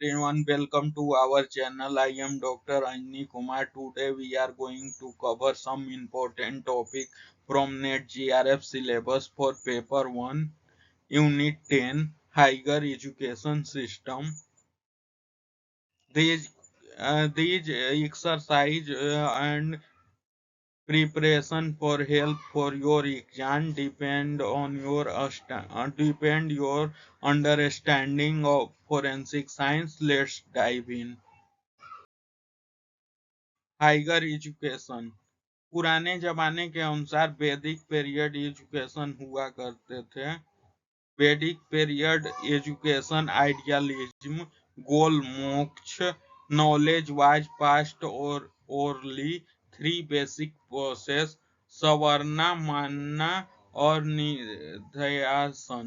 Everyone, welcome to our channel. I am Dr. Anjani Kumar. Today we are going to cover some important topic from NET GRF syllabus for paper 1, unit 10, higher education system. These exercise and preparation for help for your exam depend your understanding of forensic science. Let's dive in. Higher education पुराने जमाने के अनुसार वैदिक period education हुआ करते थे। वैदिक period education idealism गोल मोक्ष नॉलेज वाज पास्ट और orally three basic process Savarna मानना और निध्यासन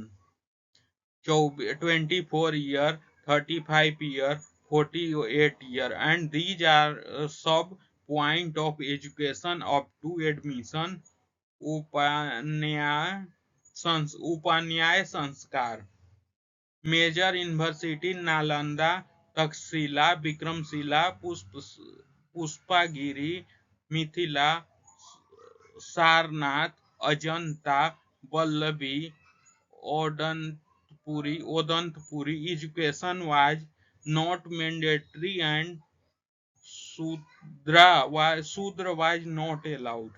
24 year 35 year 48 year and these are sub point of education up to admission उपन्याय उपन्याय संस्कार major university Nalanda Takshashila Vikramashila Pushpagiri Mithila Sarnath Ajanta Vallabhi Odantpuri education was not mandatory and Sudra was not allowed.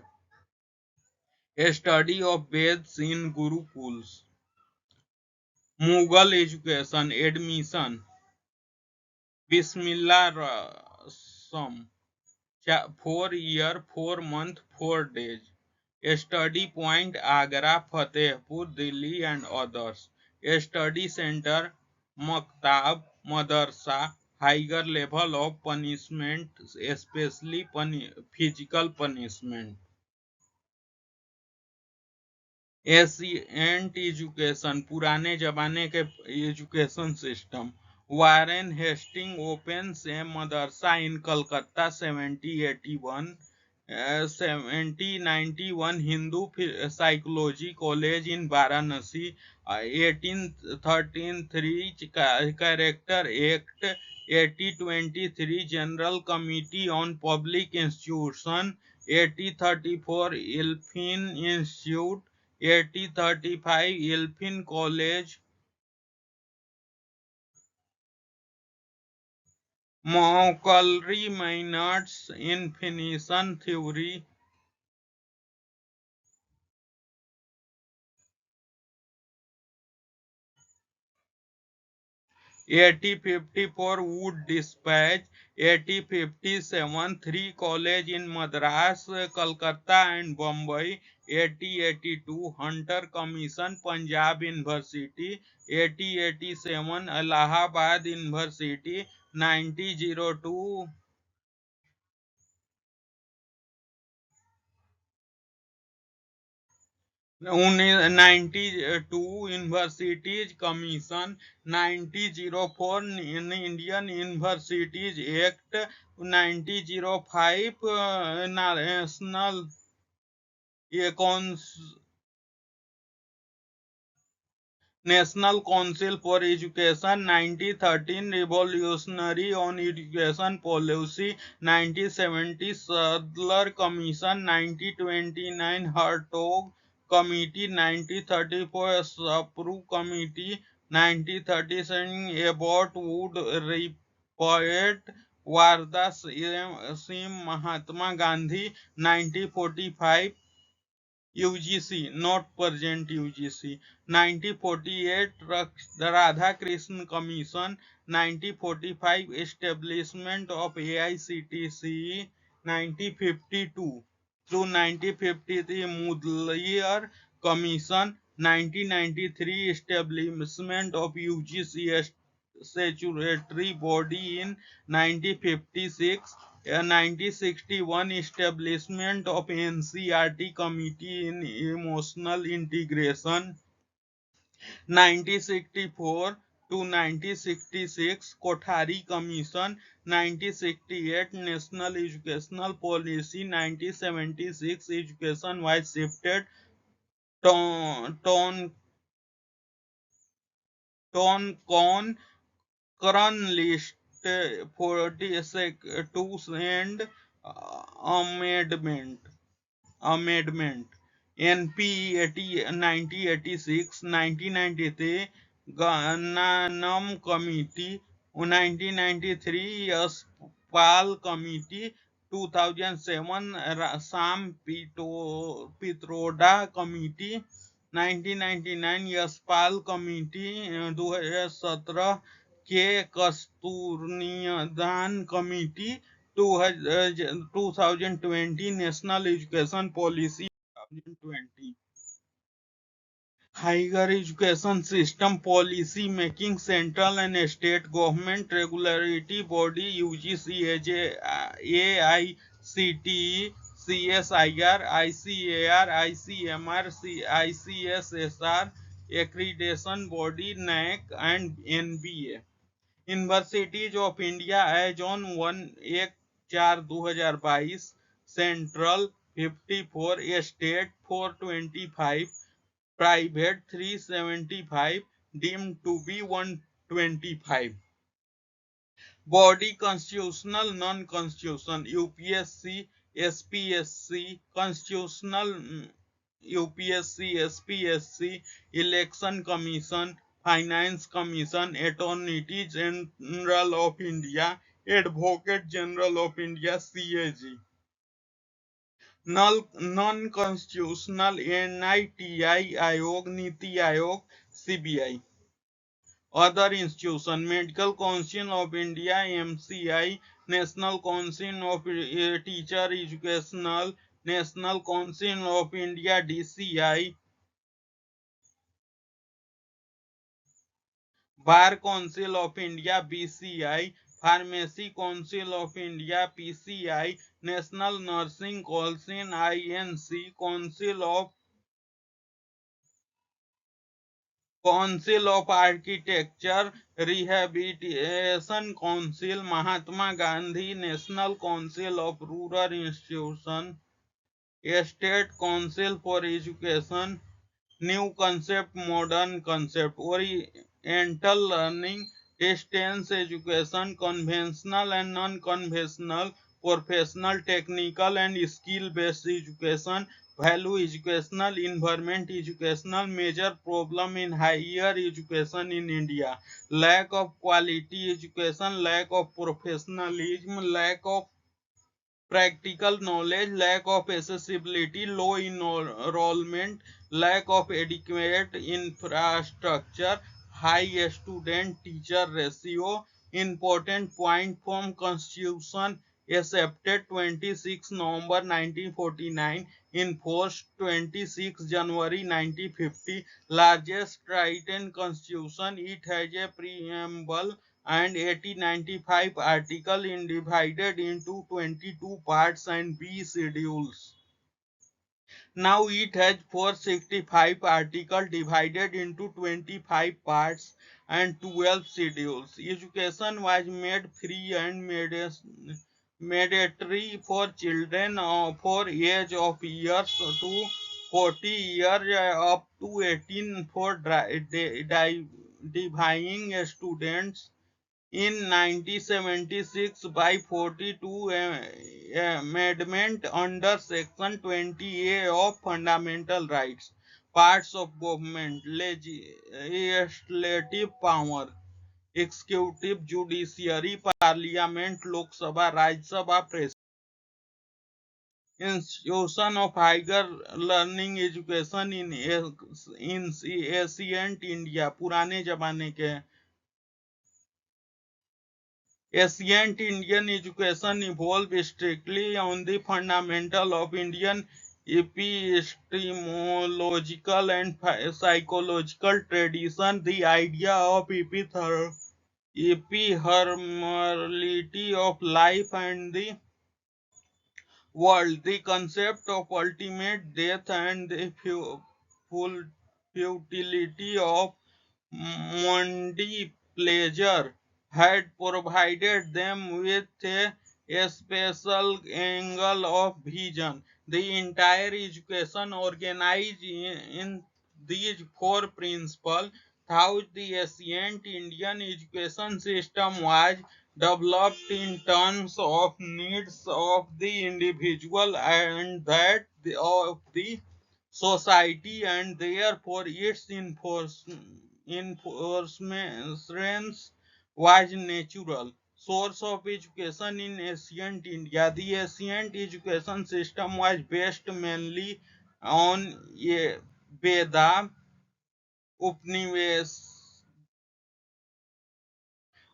A study of Veds in Gurukuls. Mughal education admission. Bismillah Rasam. 4 year, 4 month, 4 days. A study point Agra, Fatehpur, Delhi and others. A study center Maktab, Madarsa, higher level of punishment, especially physical punishment. Ancient education पुराने जमाने के education system Warren Hastings opens a madrasa in Calcutta 1781 1791 Hindu psychology college in Varanasi 1833 character act 1823 general committee on public institution 1834 Elphin institute 1835 Elphin College, Montgomery Minards Infinition Theory, 1854 Wood Dispatch, 1857 3 College in Madras, Calcutta and Bombay, 1882 Hunter Commission Punjab University, 1887 Allahabad University, 1902 92 Universities Commission 1904 Indian Universities Act 1905 National Council for Education 1913 Revolutionary on Education Policy 1970 Sadler Commission 1929 Hartog Committee 1934 Sapru Committee 1937 Abbott Wood Report Warda Sim Mahatma Gandhi 1945 UGC, not present UGC. 1948 Radhakrishnan Commission. 1945 Establishment of AICTC. 1952 through 1953 Mudliar Commission. 1993 Establishment of UGC statutory body in 1956. 1961 establishment of NCERT Committee in Emotional Integration 1964 to 1966 Kothari Commission 1968 National Educational Policy 1976 Education was shifted Toncon current list 42 and amendment amendment NP 80 1986 1993 Gananam Committee 1993 Yaspal Committee 2007 Sam Pitroda Committee 1999 Yaspal Committee 2017 के Kasturirangan committee 2020 national education policy 2020 higher education system policy making central and state government regulatory body UGC AICTE CSIR ICAR ICMR ICSSR accreditation body NAAC and NBA universities of India as on 1/4/2022 central 54 state 425 private 375 deemed to be 125 body constitutional non-constitutional UPSC SPSC constitutional UPSC SPSC election commission finance commission attorney general of India advocate general of India CAG non constitutional NITI Aayog NITI Aayog CBI other institution medical council of India MCI national council of teacher educational national council of India DCI bar council of India BCI pharmacy council of India PCI national nursing council INC council of architecture rehabilitation council Mahatma Gandhi national council of rural institution state council for education new concept modern concept oriental learning distance education conventional and non conventional professional technical and skill based education value educational environment educational major problem in higher education in India lack of quality education lack of professionalism lack of practical knowledge lack of accessibility low enrollment lack of adequate infrastructure high student teacher ratio important point from constitution accepted 26 November 1949 enforced 26 January 1950 largest written constitution it has a preamble and 1895 article in divided into 22 parts and B schedules. Now it has 465 articles divided into 25 parts and 12 schedules. Education was made free and mandatory for children for age of years to 40 years up to 18 for divine students in 1976 by 42 amendment under section 20A of fundamental rights parts of government legislative power executive judiciary parliament lok sabha rajya sabha press institution of higher learning education in ancient India पुराने जमाने के Ancient Indian education evolved strictly on the fundamental of Indian epistemological and psychological tradition. The idea of ephemerality of life and the world, the concept of ultimate death and the futility of Monday pleasure had provided them with a special angle of vision. The entire education organized in these four principles how the ancient Indian education system was developed in terms of needs of the individual and that of the society, and therefore its enforcement was natural source of education in ancient India. The ancient education system was based mainly on a Veda, Upanishad,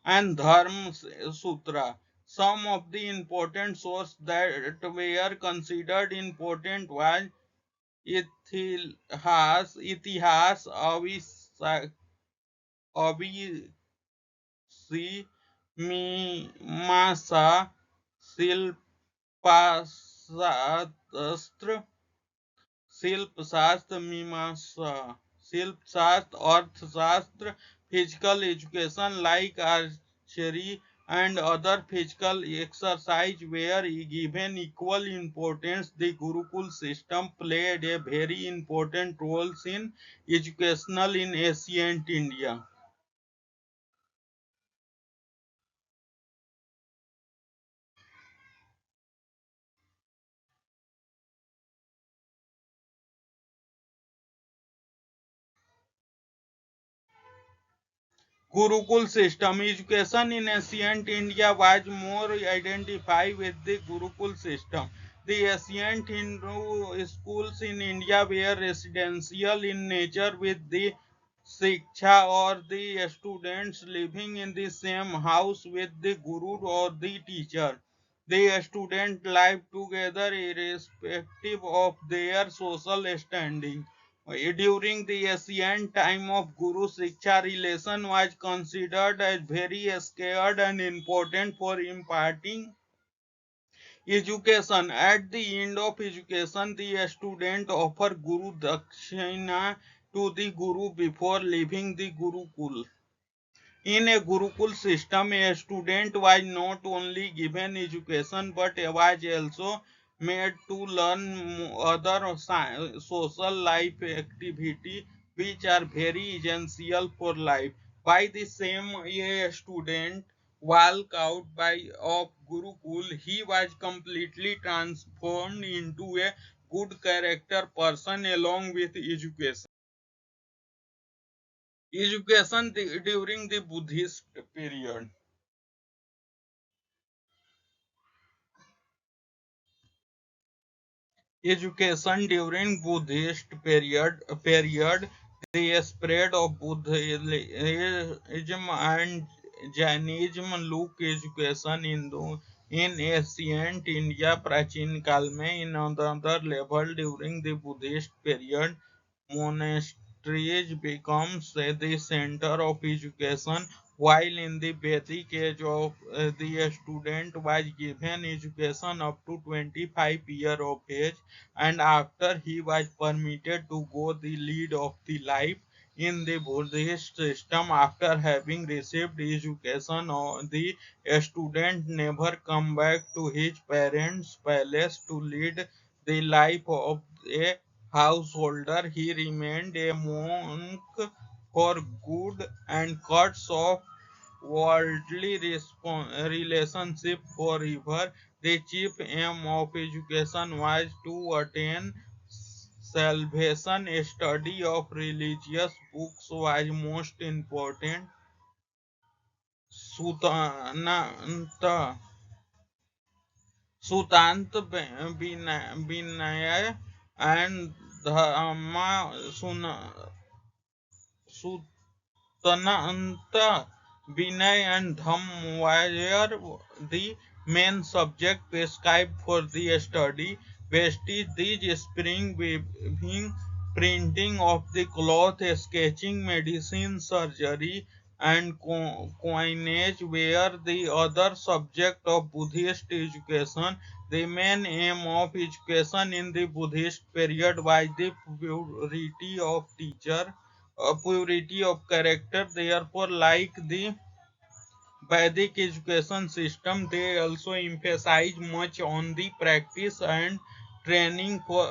and Dharma Sutra. Some of the important sources that were considered important was Itihas, Abhisi, Mimamsa, Shilpashastra, शिल्पशास्त्र मीमांसा शिल्पशास्त्र अर्थशास्त्र physical education like archery and other physical exercise were given equal importance. The Gurukul system played a very important role in educational in ancient India. Gurukul system education in ancient India was more identified with the Gurukul system. The ancient Hindu schools in India were residential in nature with the Siksha or the students living in the same house with the Guru or the teacher. The students lived together irrespective of their social standing. During the ancient time of Guru Siksha, relation was considered as very scared and important for imparting education. At the end of education, the student offer Guru Dakshina to the Guru before leaving the Gurukul. In a Gurukul system, a student was not only given education but was also made to learn other social life activity which are very essential for life. By the same, a student walk out by of Gurukul, he was completely transformed into a good character person along with education. Education during the Buddhist period. Education during Buddhist period, the spread of Buddhism and Jainism look education in ancient India प्राचीन काल में in another level during the Buddhist period. Monasteries becomes the center of education, while in the Vedic age of the student was given education up to 25 years of age, and after he was permitted to go the lead of the life. In the Buddhist system, after having received education, the student never come back to his parents' palace to lead the life of a householder. He remained a monk for good and cuts off worldly relationship forever. The chief aim of education was to attain salvation. A study of religious books was most important. Sutananta Vinaya and Dhamma Sutananta, Vinay and Dham were the main subject prescribed for the study. Vestige, these spring weaving, printing of the cloth, sketching, medicine, surgery, and coinage were the other subject of Buddhist education. The main aim of education in the Buddhist period was the purity of teacher, purity of character. Therefore, like the Vedic education system, they also emphasize much on the practice and training for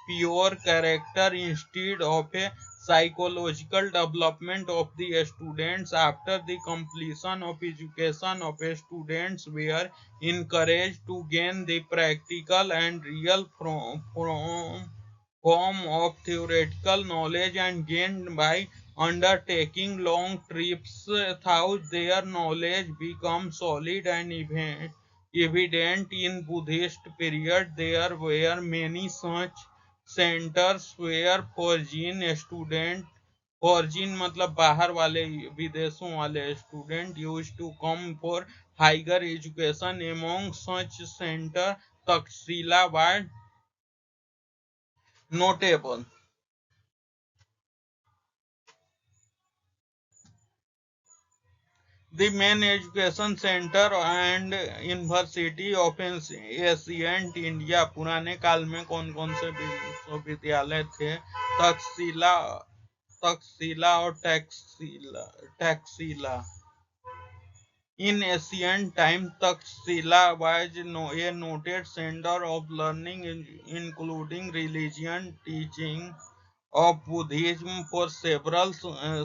pure character instead of a psychological development of the students. After the completion of education of students were encouraged to gain the practical and real form of theoretical knowledge and gained by undertaking long trips. Thus their knowledge becomes solid and evident. In Buddhist period there were many such centers where foreign student, foreign मतलब बाहर वाले, विदेशों वाले student used to come for higher education. Among such center Takshila was notable. The main education center and university of ancient India, पुराने काल में कौन कौन से विश्वविद्यालय थे? तक्षशिला, तक्षशिला और Taxila. In ancient times, Takshila was a noted center of learning, including religion teaching of Buddhism for several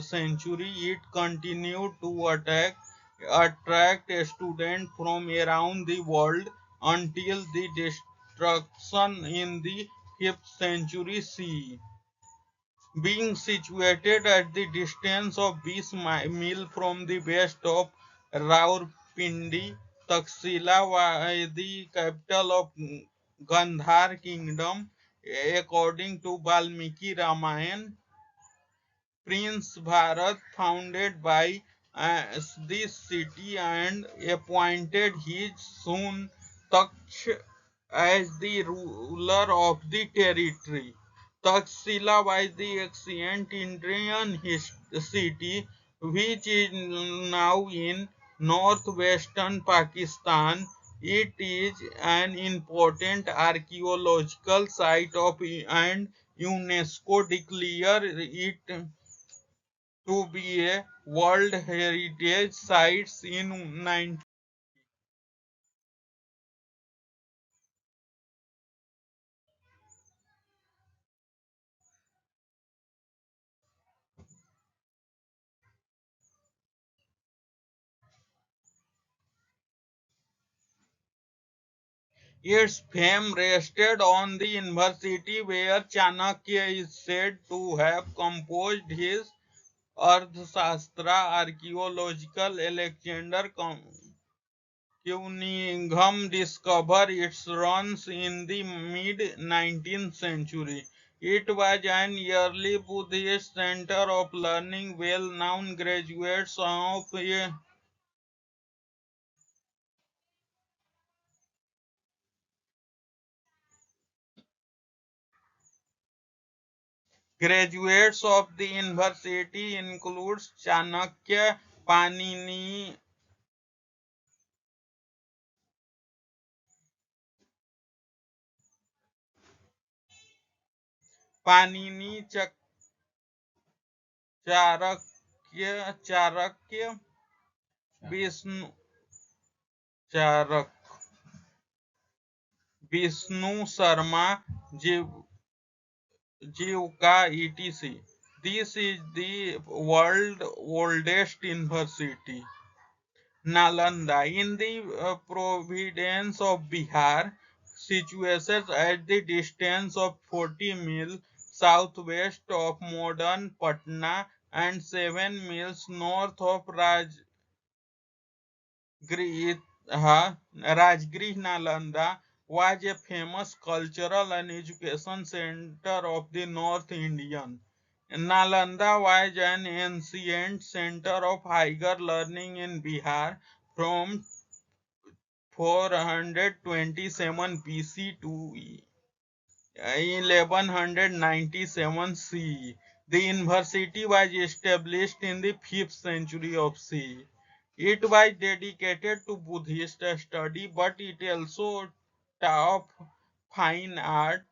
centuries. It continued to attract students from around the world until the destruction in the 5th century CE. Being situated at the distance of 20 miles from the west of Rawalpindi, Taxila was the capital of Gandhar kingdom. According to Valmiki Ramayana, Prince Bharat founded by this city and appointed his son Taksh as the ruler of the territory. Taxila was the ancient Indian city which is now in northwestern Pakistan. It is an important archaeological site of and UNESCO declared it to be a World Heritage Site in 19. Its fame rested on the university where Chanakya is said to have composed his Arthashastra. Archaeological Alexander Cunningham discovered its ruins in the mid-19th century. It was an early Buddhist center of learning. Well-known graduates of the university includes Chanakya, Panini, Panini, Charakya, Vishnu, Charak, Vishnu Sharma, Jivka, etc. This is the world oldest university. Nalanda in the province of Bihar, situated at the distance of 40 miles southwest of modern Patna and 7 miles north of Rajgriha. Nalanda was a famous cultural and education center of the North Indian. Nalanda was an ancient center of higher learning in Bihar from 427 BC to 1197 CE. The university was established in the 5th century of CE. It was dedicated to Buddhist study, but it also taught fine art,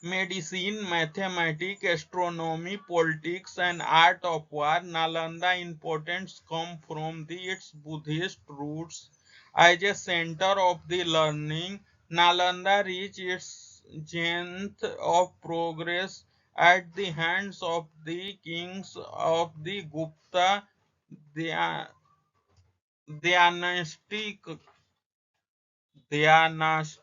medicine, mathematics, astronomy, politics, and art of war. Nalanda importance come from its Buddhist roots. As a center of the learning, Nalanda reached its zenith of progress at the hands of the kings of the Gupta dynasty. dynasty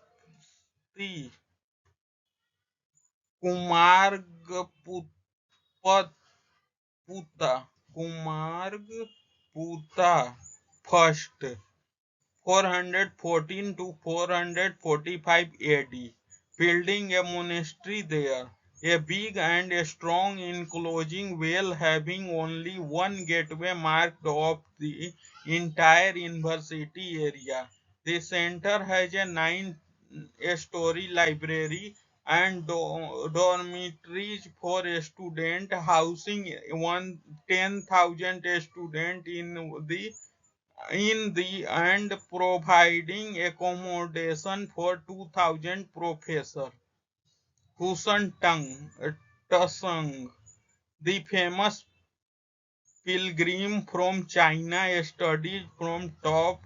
Kumargputa Kumargputa first 414 to 445 AD, building a monastery there, a big and a strong enclosing well having only one gateway marked off the entire university area. The center has a nine-story library and dormitories for students, housing 10,000 students in the and providing accommodation for 2,000 professors. Tusung, the famous pilgrim from China, studied from top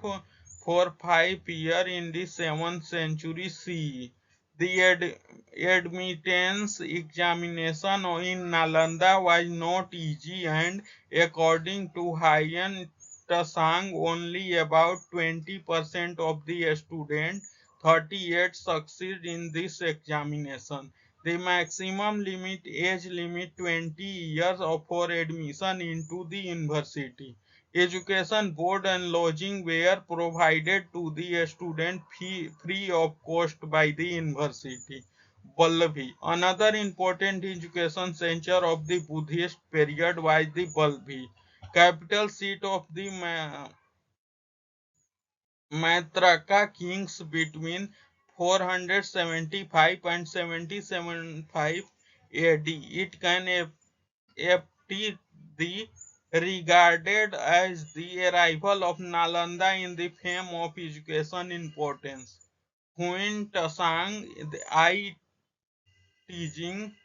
for 5 years in the 7th century CE. The admittance examination in Nalanda was not easy, and according to Haiyan Tasang, only about 20% of the students, 38, succeed in this examination. The maximum age limit 20 years for admission into the university. Education, board and lodging were provided to the student free of cost by the university. Balbhi. Another important education center of the Buddhist period was the Balbhi, capital seat of the Maitraka kings between 475 and 775 AD. It can aptly be regarded as the arrival of Nalanda in the fame of education importance. Huin Tasang, the eye teaching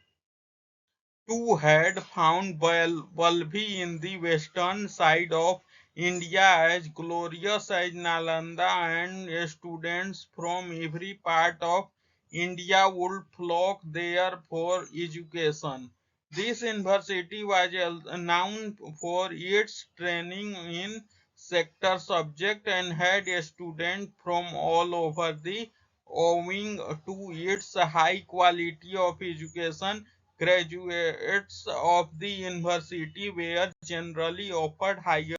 too had found Balbhi in the western side of India as glorious as Nalanda, and students from every part of India would flock there for education. This university was known for its training in sector subject and had students from all over the owing to its high quality of education. Graduates of the university were generally offered higher.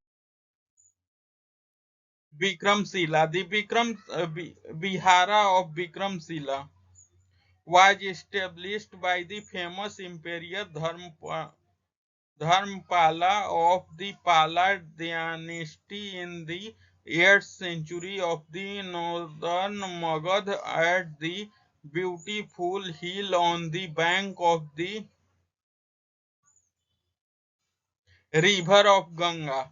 Bikramshila. The Vihara of Bikramshila was established by the famous Emperor Dharmapala of the Pala dynasty in the 8th century of the northern Magad at the beautiful hill on the bank of the river of Ganga.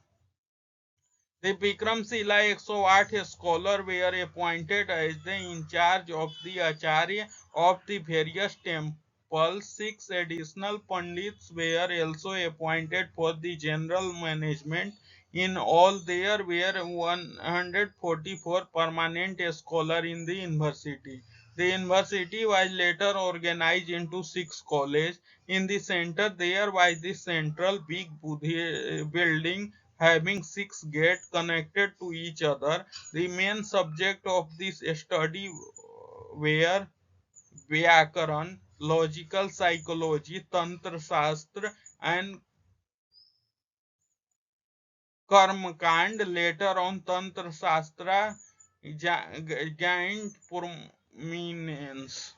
The Bikramshila 108 scholars were appointed as the in charge of the Acharya of the various temples. 6 additional Pandits were also appointed for the general management. In all, there were 144 permanent scholars in the university. The university was later organized into 6 colleges. In the center, there was the central big building having 6 gates connected to each other. The main subject of this study were Vyakaran, logical psychology, Tantra Shastra, and Karmakand. Later on, Tantra Shastra gained prominence.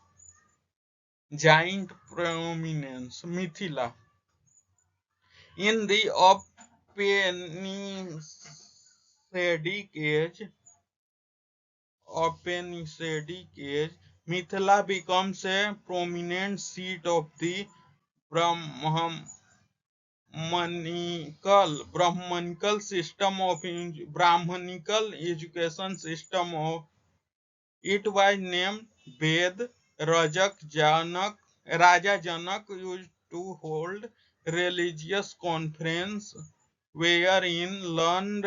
Mithila. In the Upanishadic age, Mithila becomes a prominent seat of the Brahmanical system of Brahmanical education system of it was named Ved. Raja Janak used to hold religious conference wherein learned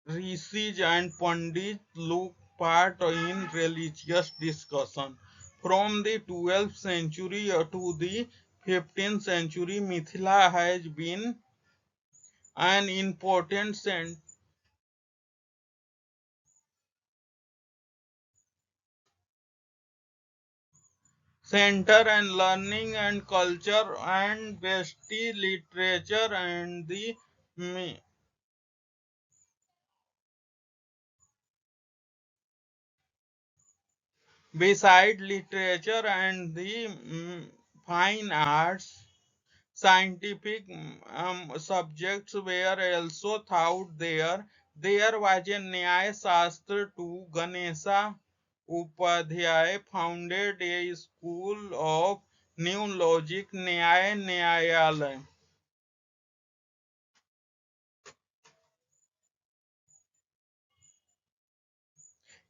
rishis and pandits took part in religious discussion. From the 12th century to the 15th century, Mithila has been an important center and learning and culture and Vesti literature and the beside literature and the fine arts, scientific subjects were also taught there. There was a Nyaya Shastra too. Ganesha Upadhyay founded a school of new logic, Nyaya Nyayalaya.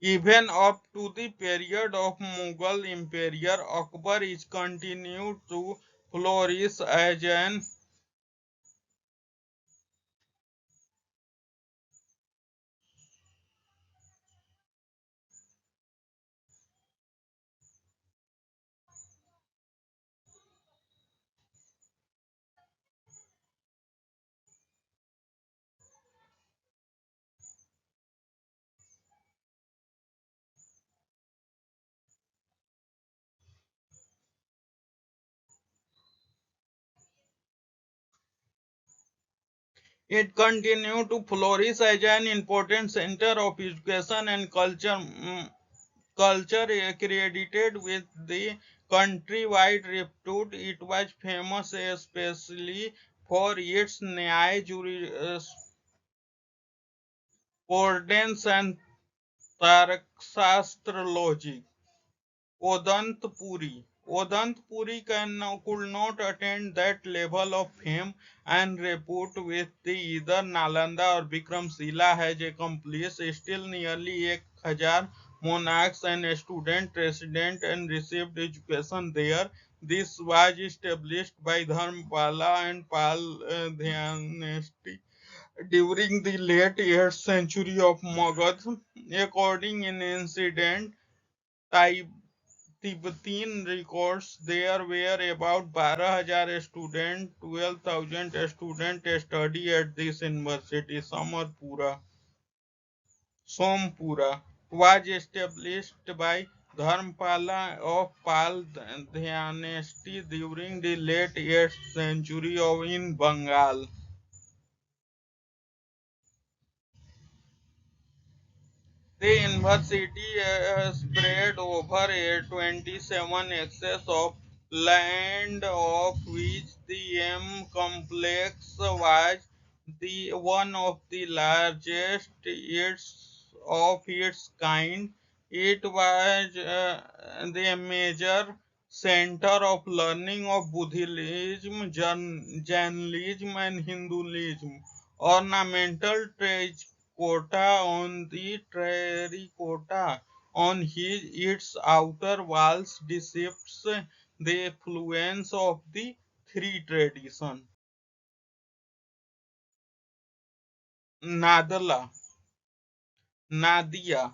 Even up to the period of Mughal Empire, Akbar is continued to flourish as an it continued to flourish as an important center of education and culture, culture accredited with the countrywide repute. It was famous especially for its Nyaya jurisprudence and Tarkshastra logic. Odantpuri. Odantpuri could not attain that level of fame and repute with the either Nalanda or Vikramshila has accomplished. Still, nearly 1,000 monarchs and students resident and received education there. This was established by Dharmapala and Pal dynasty during the late 8th century of Magad. According in incident, Tibetan records there were about 12,000 students, 12,000 students study at this university. Sompura was established by Dharmapala of Pal dynasty during the late 8th century of in Bengal. The university spread over a 27 acres of land, of which the M complex was the one of the largest of its kind. It was the major center of learning of Buddhism, Jainism, and Hinduism. Ornamental terracotta on its outer walls depicts the influence of the three traditions. Nadala, Nadia.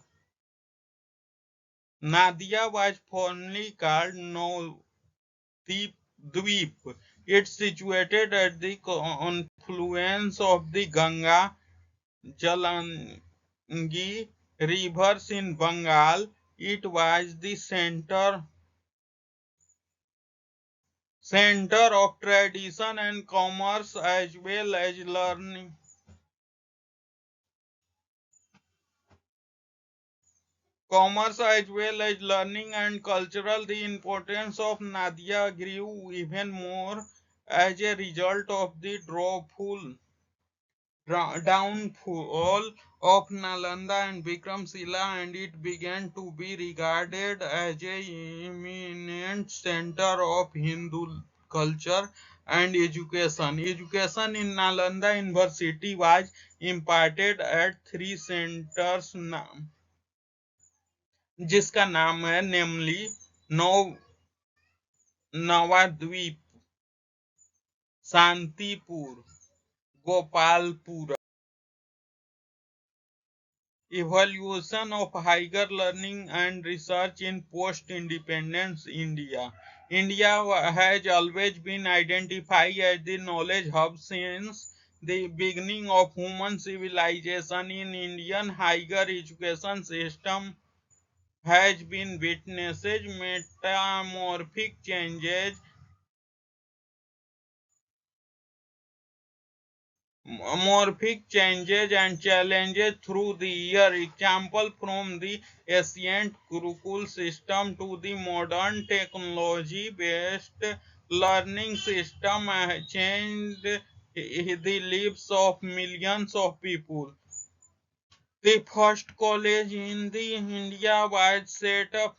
Nadia was formerly called Dweep. It's situated at the confluence of the Ganga Jalangi rivers in Bengal. It was the center of tradition and commerce as well as learning. Commerce as well as learning and cultural. The importance of Nadia grew even more as a result of the downfall of Nalanda and Vikramshila, and it began to be regarded as a eminent center of Hindu culture and education. Education in Nalanda University was imparted at three centers, जिसका नाम है नेमली नौ Navadweep, Shantipur, Gopalpur. Evaluation of higher learning and research in post-independence India. India has always been identified as the knowledge hub since the beginning of human civilization. In Indian higher education system has been witnesses metamorphic changes and challenges through the year. Example from the ancient Gurukul system to the modern technology-based learning system changed the lives of millions of people. The first college in the India was set up.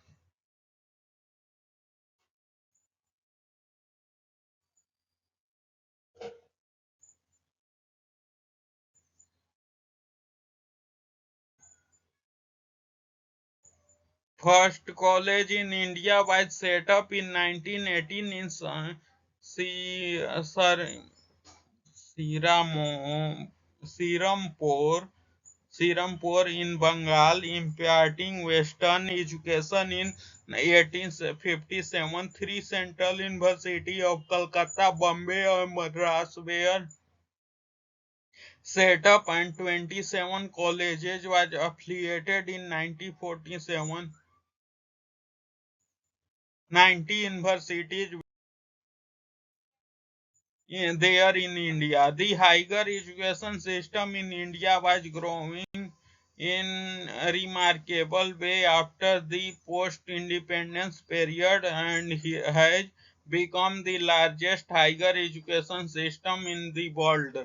First college in India was set up in 1918 in Siramo- Sirampur, Sirampur in Bengal, imparting Western education in 1857. Three Central University of Calcutta, Bombay, and Madras were set up, and 27 colleges was affiliated in 1947. 90 universities there in India. The higher education system in India was growing in a remarkable way after the post-independence period and has become the largest higher education system in the world.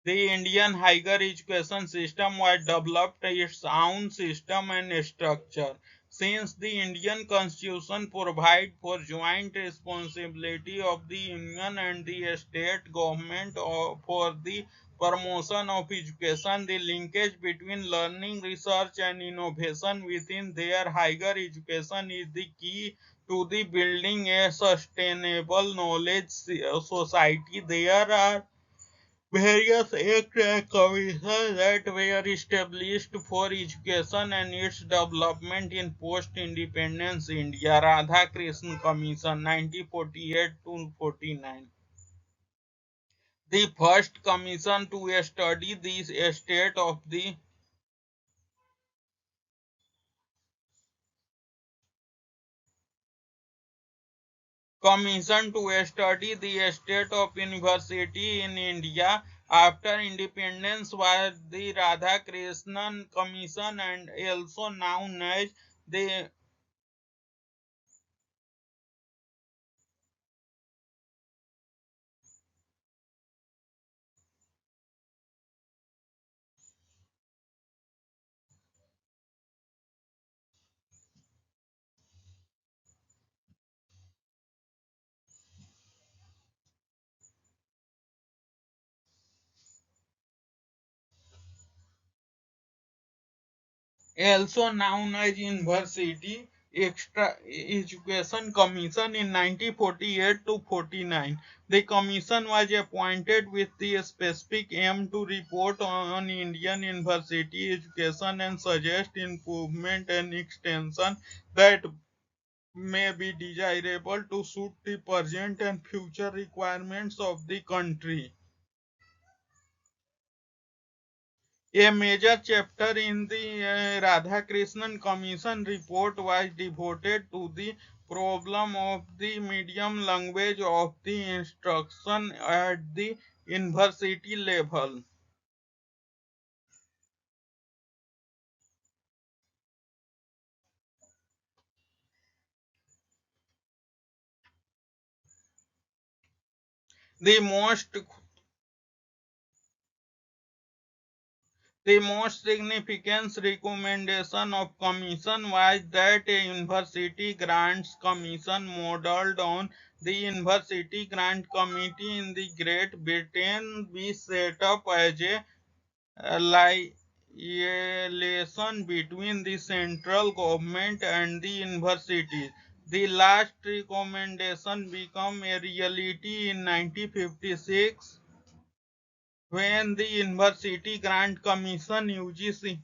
The Indian higher education system was developed its own system and structure. Since the Indian Constitution provides for joint responsibility of the Union and the state government for the promotion of education, the linkage between learning, research, and innovation within their higher education is the key to the building a sustainable knowledge society. There are various acts and commissions that were established for education and its development in post-independence India. Radhakrishnan Commission 1948 to 49. The first commission to study the state of the commission to study the state of university in India after independence was the Radhakrishnan Commission, and also known as the also known as University Extra Education Commission in 1948 to 49. The commission was appointed with the specific aim to report on Indian university education and suggest improvement and extension that may be desirable to suit the present and future requirements of the country. A major chapter in the Radhakrishnan Commission report was devoted to the problem of the medium language of the instruction at the university level. The most The most significant recommendation of Commission was that a University Grants Commission modeled on the University Grant Committee in the Great Britain be set up as a liaison between the central government and the universities. The last recommendation became a reality in 1956 when the University Grant Commission UGC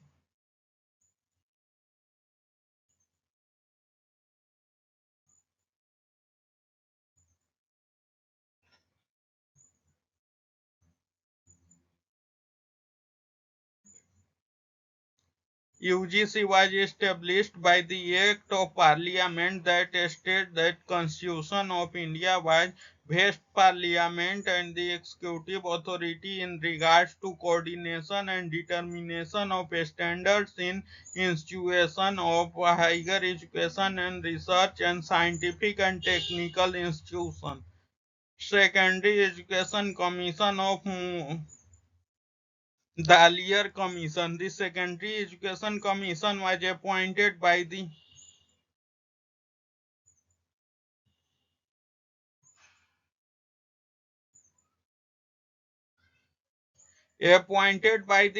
UGC was established by the Act of Parliament that stated that Constitution of India was best parliament and the executive authority in regards to coordination and determination of standards in institution of higher education and research and scientific and technical institution. Secondary Education Commission of Dahlier Commission. The Secondary Education Commission was appointed by the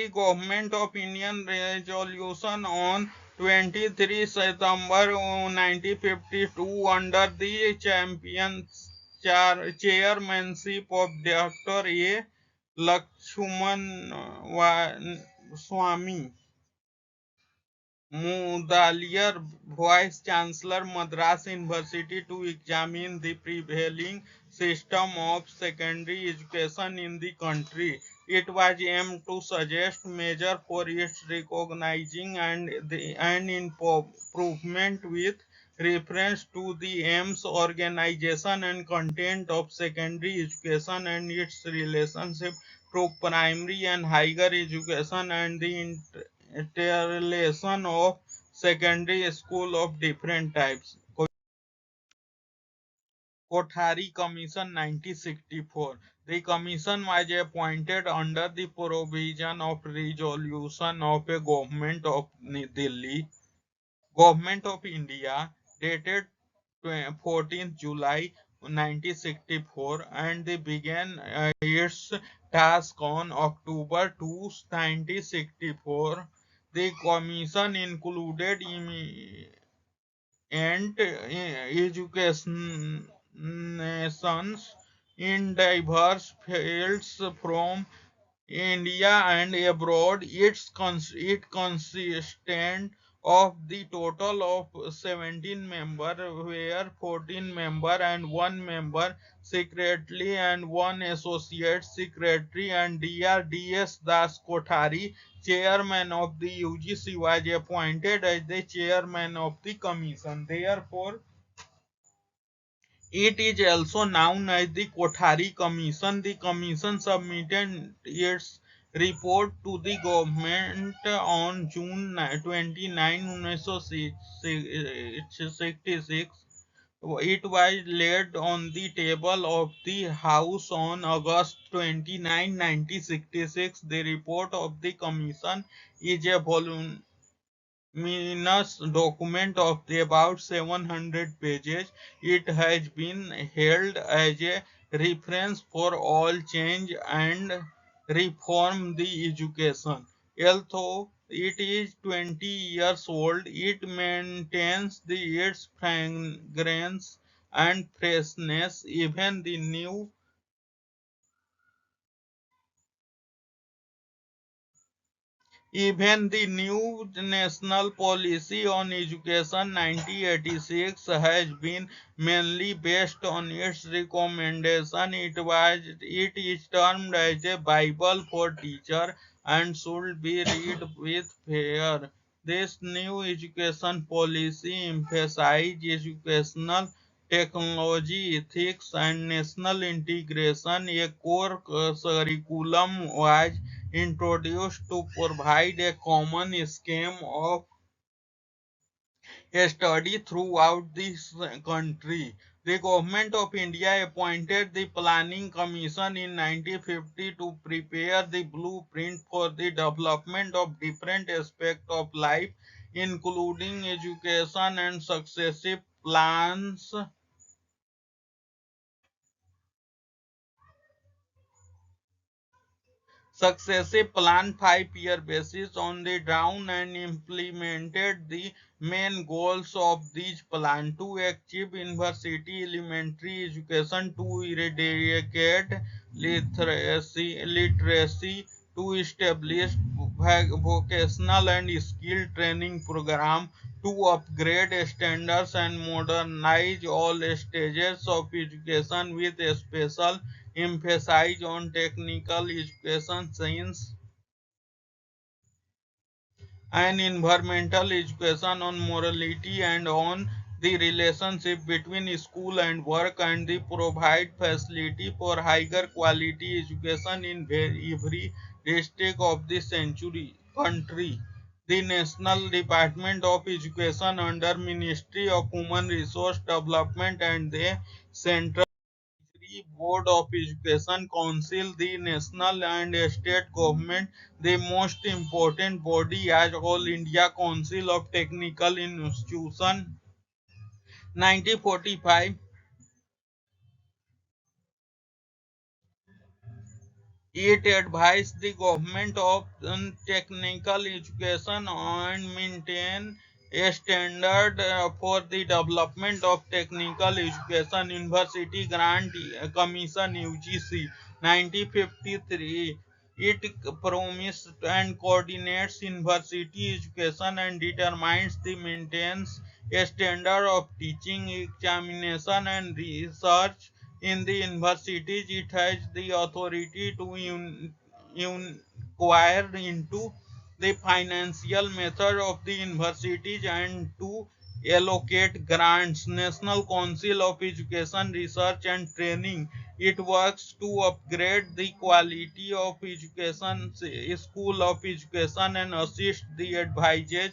Government of Indian resolution on 23 September 1952 under the chairmanship of Dr. A. Lakshman Swamy. Mudaliar, Vice Chancellor, Madras University, to examine the prevailing system of secondary education in the country. It was aimed to suggest measures for its recognizing and improvement with reference to the aims, organization, and content of secondary education and its relationship to primary and higher education and the interrelation of secondary school of different types. Kothari Commission 1964. The commission was appointed under the provision of resolution of a government of Delhi, Government of India, dated 14th July 1964, and they began its task on October 2, 1964. The commission included and educations in diverse fields from India and abroad. It consisted of the total of 17 members, where 14 members and 1 member secretary and 1 associate secretary, and Dr. Das Kothari, chairman of the UGC, was appointed as the chairman of the commission. Therefore, it is also known as the Kothari Commission. The commission submitted its report to the government on June 29, 1966. It was laid on the table of the House on August 29, 1966. The report of the commission is a volume Minus document of about 700 pages. It has been held as a reference for all change and reform the education. Although it is 20 years old, it maintains its fragrance and freshness. Even the new national policy on education 1986 has been mainly based on its recommendation. It is termed as a Bible for teacher and should be read with care. This new education policy emphasizes educational technology, ethics, and national integration. A core curriculum was introduced to provide a common scheme of study throughout this country. The Government of India appointed the Planning Commission in 1950 to prepare the blueprint for the development of different aspects of life, including education and successive plans. Successive plan 5-year basis on the ground and implemented the main goals of these plan to achieve university elementary education, to eradicate literacy, to establish vocational and skill training program, to upgrade standards and modernize all stages of education with a special emphasis on technical education, science, and environmental education on morality and on the relationship between school and work, and they provide facility for higher quality education in every district of the century country. The National Department of Education under Ministry of Human Resource Development and the Central Board of Education Council, the national and state government, the most important body as All India Council of Technical Institution, 1945. It advised the government of technical education and maintain a standard for the development of technical education. University Grant Commission UGC 1953. It promised and coordinates university education and determines the maintenance a standard of teaching, examination and research in the universities. It has the authority to inquire into the financial method of the universities and to allocate grants. National Council of Education Research and Training. It works to upgrade the quality of education, school of education, and assist the advisors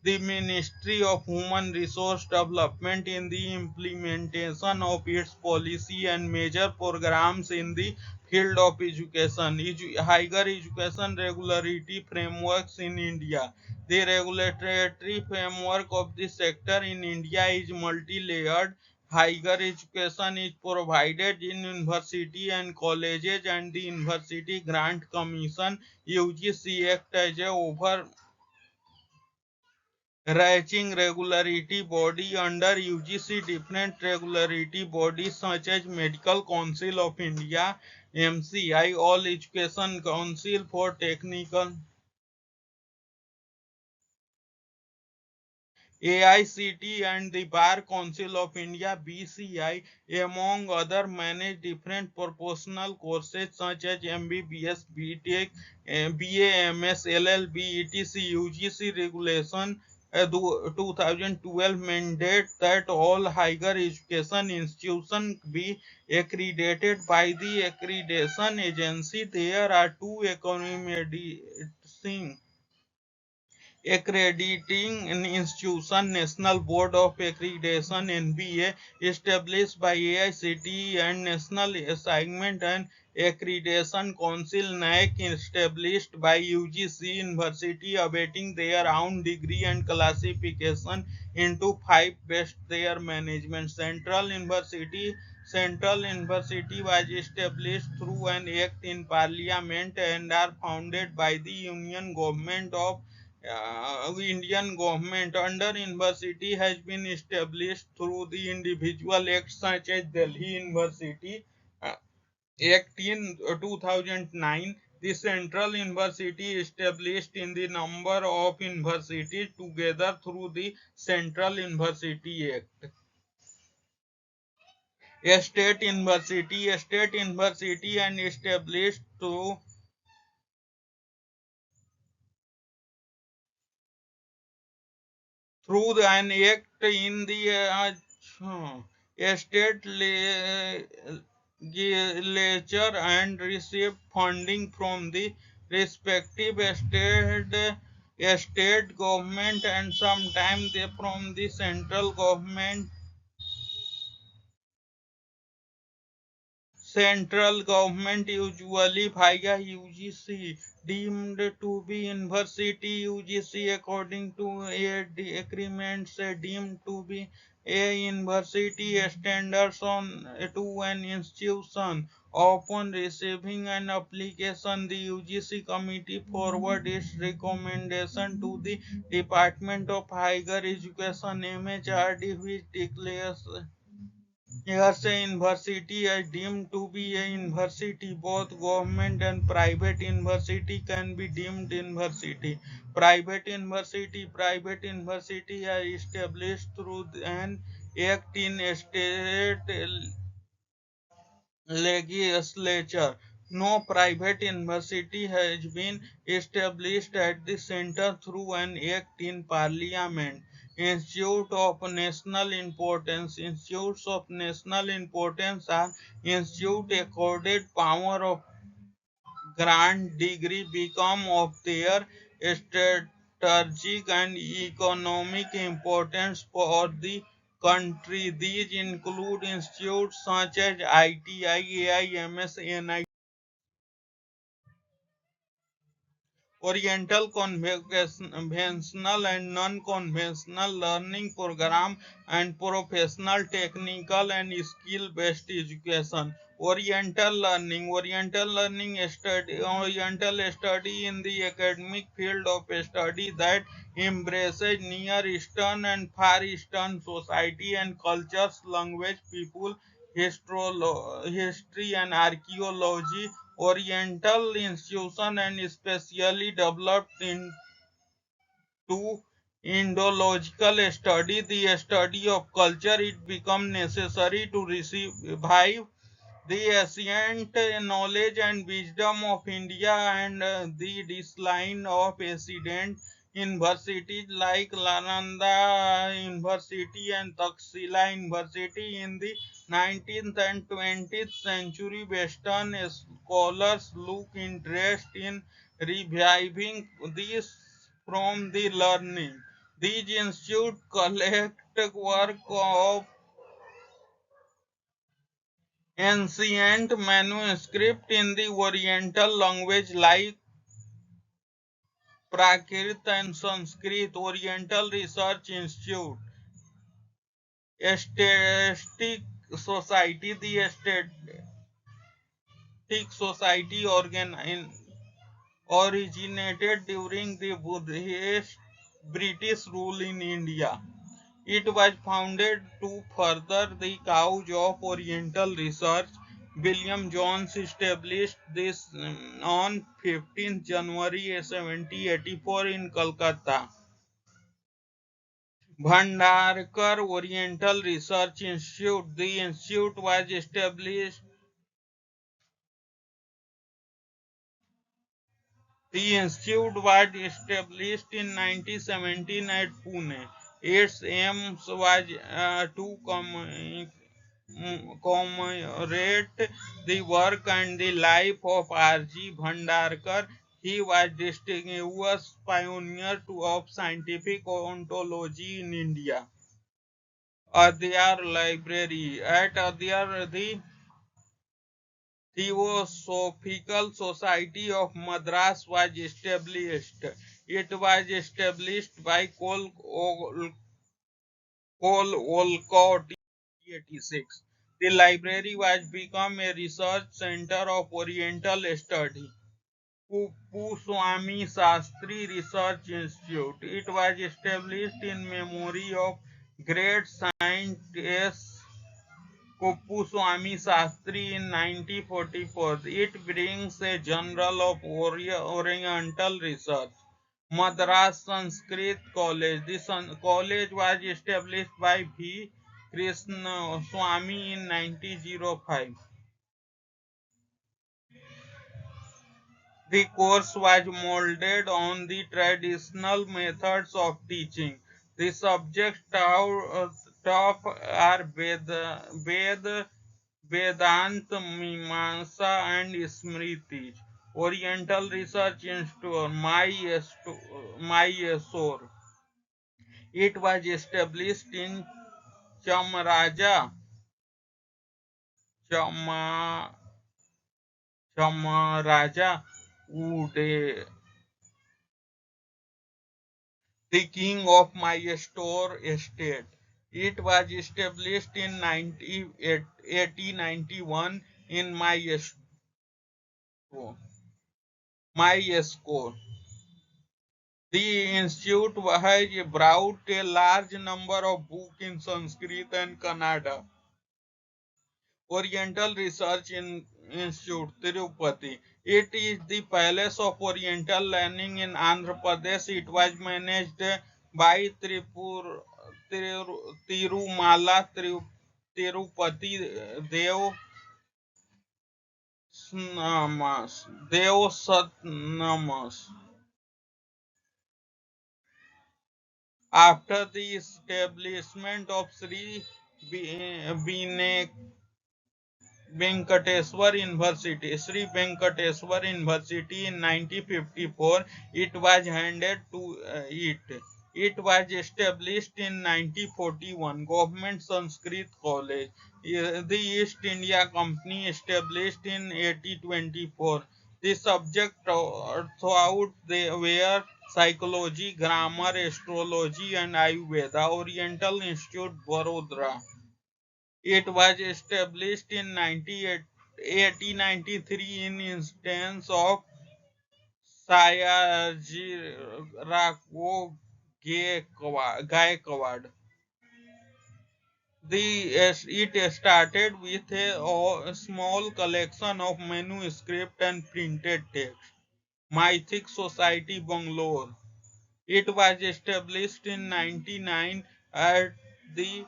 the Ministry of Human Resource Development in the implementation of its policy and major programs in the field of education. Higher education regulatory frameworks in India. The regulatory framework of the sector in India is multi-layered. Higher education is provided in university and colleges, and the University Grant Commission UGC act as a overarching regulatory body under UGC. Different regulatory bodies such as Medical Council of India, MCI, All Education Council for Technical, AICT, and the Bar Council of India (BCI), among other, manage different proportional courses such as MBBS, BTech, BAMS, LLB, etc. UGC regulation 2012 mandate that all higher education institutions be accredited by the accreditation agency. There are two accrediting institution: National Board of Accreditation (NBA), established by AICTE, and National Assignment and Accreditation Council (NAAC), established by UGC. University awaiting their own degree and classification into five based their management. Central University was established through an act in Parliament and are founded by the Union Government of Indian government. Under university has been established through the individual acts such as Delhi University Act in 2009. The Central University established in the number of universities together through the Central University Act. A state university and established through an act in the state legislature and receive funding from the respective state government and sometimes from the central government. Central government usually via UGC deemed to be university. UGC according to agreements deemed to be a university standards on to an institution. Upon receiving an application, the UGC committee forward its recommendation to the Department of Higher Education (MHRD), which declares Yes, a university is deemed to be a university. Both government and private university can be deemed university. Private university are established through an act in a state legislature. No private university has been established at the center through an act in Parliament. Institutes of national importance. Institutes of national importance are institutes accorded power of grant degree become of their strategic and economic importance for the country. These include institutes such as ITI, AIMS, NI. Oriental conventional and non-conventional learning program and professional, technical and skill-based education. Oriental study in the academic field of study that embraces Near Eastern and Far Eastern society and cultures, language, people, history and archaeology. Oriental institution and especially developed into Indological study, the study of culture. It become necessary to revive the ancient knowledge and wisdom of India and the decline of ancient universities like Nalanda University and Taxila University in the 19th and 20th century. Western scholars look interest in reviving this from the learning. These institutes collect work of ancient manuscript in the Oriental language like Prakrit and Sanskrit. Oriental Research Institute, Statistic Society. The Statistic Society originated during the Buddhist British rule in India. It was founded to further the cause of Oriental research. William Jones established this on 15th January 1784 in Calcutta. Bhandarkar Oriental Research Institute. The institute was established in 1917 at Pune. Its aim was to commemorate the work and the life of R.G. Bhandarkar. He was distinguished pioneer of scientific ontology in India. Adyar Library. At Adyar, the Theosophical Society of Madras was established. It was established by Cole Olcott in 1886. The library was become a research center of Oriental study. Kuppuswamy Shastri Research Institute. It was established in memory of great scientist S. Kuppuswamy Shastri in 1944. It brings a journal of Oriental research. Madras Sanskrit College. This college was established by V. Krishna Swami in 1905. The course was molded on the traditional methods of teaching. The subjects taught are Vedanta, Mimamsa, and Smriti. Oriental Research Institute, Mysore. It was established in Chamaraja, Chama, Chamaraja Ude, the king of Mysore estate. It was established in 1891 in Mysore. The institute has brought a large number of books in Sanskrit and Kannada. Oriental Research Institute, Tirupati. It is the palace of Oriental learning in Andhra Pradesh. It was managed by Tirumala Tirupati Dev Devsatnamas. After the establishment of Sri Sri Venkateswar University in 1954, it was handed to it. It was established in 1941, Government Sanskrit College. The East India Company established in 1824. The subject throughout they were psychology, grammar, astrology, and Ayurveda. Oriental Institute, Baroda. It was established in 1893 in instance of Sayajirao Gaikwad. It started with a small collection of manuscript and printed text. Mythic Society, Bangalore. It was established in 99 at the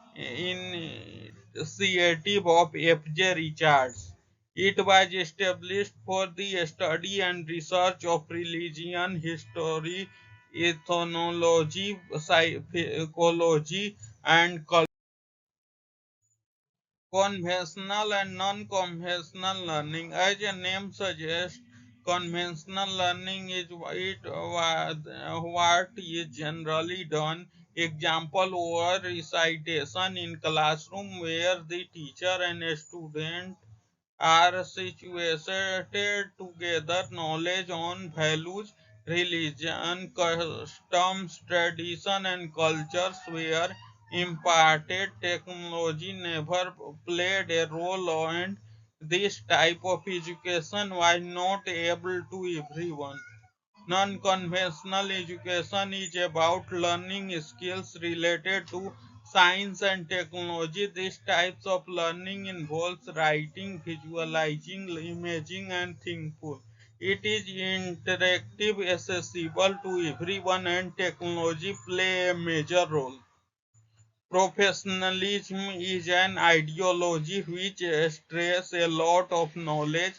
initiative of F.J. Richards. It was established for the study and research of religion, history, ethnology, psychology, and culture. Conventional and non-conventional learning. As the name suggests, conventional learning is what is generally done. Example over recitation in classroom where the teacher and student are situated together. Knowledge on values, religion, customs, tradition, and cultures were imparted. Technology never played a role, and this type of education was not able to everyone. Non-conventional education is about learning skills related to science and technology. These types of learning involves writing, visualizing, imaging, and thinking. It is interactive, accessible to everyone, and technology play a major role. Professionalism is an ideology which stresses a lot of knowledge,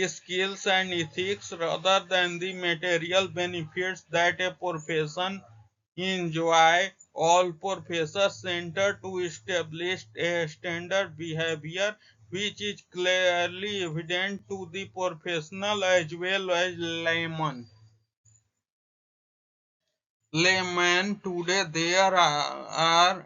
skills, and ethics rather than the material benefits that a profession enjoy. All professors center to establish a standard behavior which is clearly evident to the professional as well as layman. Today there are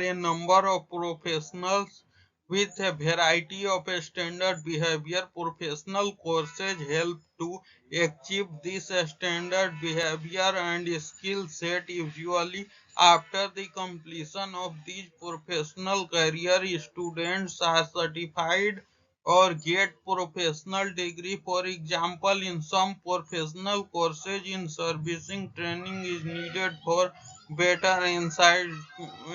a number of professionals with a variety of standard behavior. Professional courses help to achieve this standard behavior and skill set. Usually after the completion of these professional career, students are certified or get professional degree. For example, in some professional courses in servicing, training is needed for better insight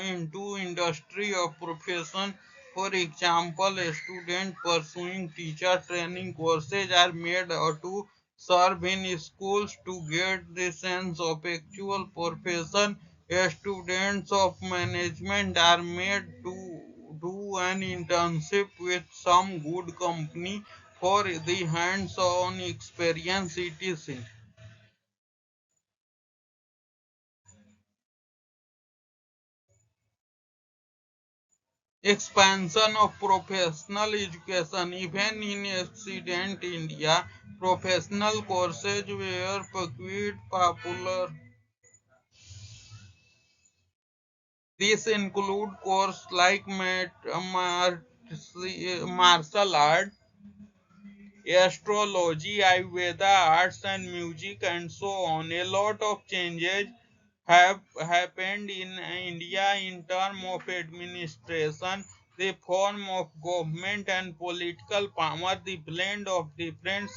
into industry or profession. For example, a student pursuing teacher training courses are made to serve in schools to get the sense of actual profession. Students of management are made to do an internship with some good company for the hands-on experience, etc. Expansion of professional education. Even in ancient India, professional courses were quite popular. These include courses like martial art, astrology, Ayurveda, arts and music, and so on. A lot of changes have happened in India in terms of administration, the form of government and political power. The blend of different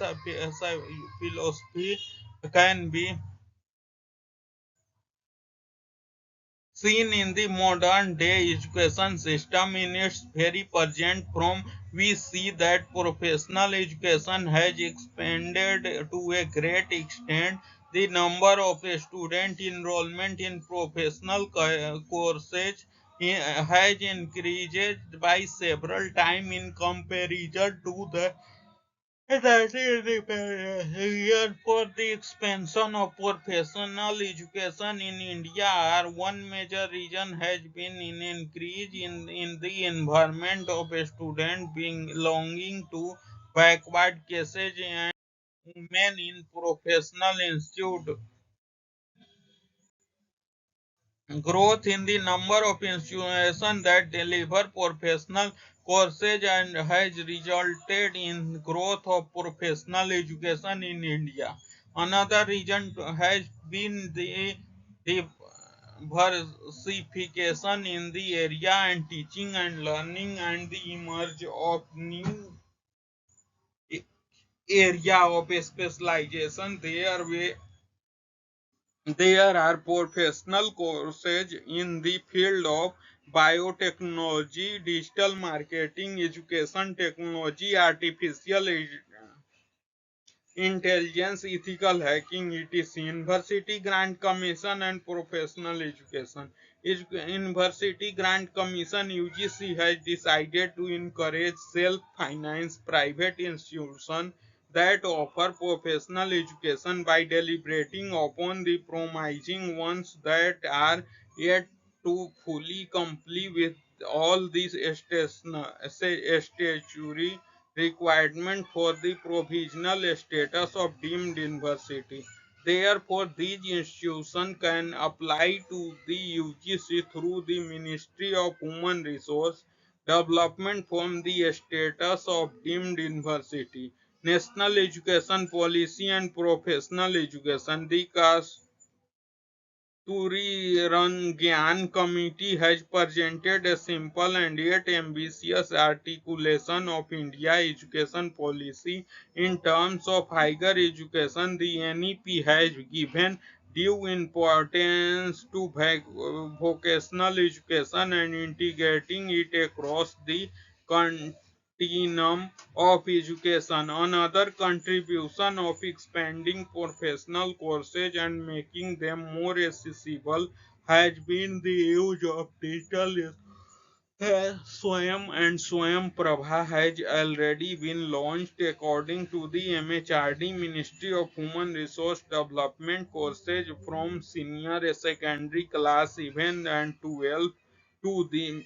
philosophy can be seen in the modern day education system in its very present form. We see that professional education has expanded to a great extent. The number of student enrollment in professional courses has increased by several times in comparison to the That is the reason for the expansion of professional education in India. One major reason has been an increase in the environment of students belonging to backward classes and women in professional institute. Growth in the number of institutions that deliver professional courses and has resulted in growth of professional education in India. Another reason has been the diversification in the area and teaching and learning and the emerge of new area of specialization. There are professional courses in the field of biotechnology, digital marketing, education technology, artificial intelligence, ethical hacking, etc. University Grant Commission and Professional Education. University Grant Commission UGC has decided to encourage self-financed private institutions that offer professional education by deliberating upon the promising ones that are yet to fully comply with all these statutory requirement for the provisional status of deemed university. Therefore, these institutions can apply to the UGC through the Ministry of Human Resource Development from the status of deemed university. National Education Policy and Professional Education. The Turi-run Committee has presented a simple and yet ambitious articulation of India's education policy in terms of higher education. The NEP has given due importance to vocational education and integrating it across the continuum of education. Another contribution of expanding professional courses and making them more accessible has been the use of digital. Swayam and Swayam Prabha has already been launched according to the MHRD Ministry of Human Resource Development. Courses from senior secondary class even and 12 to the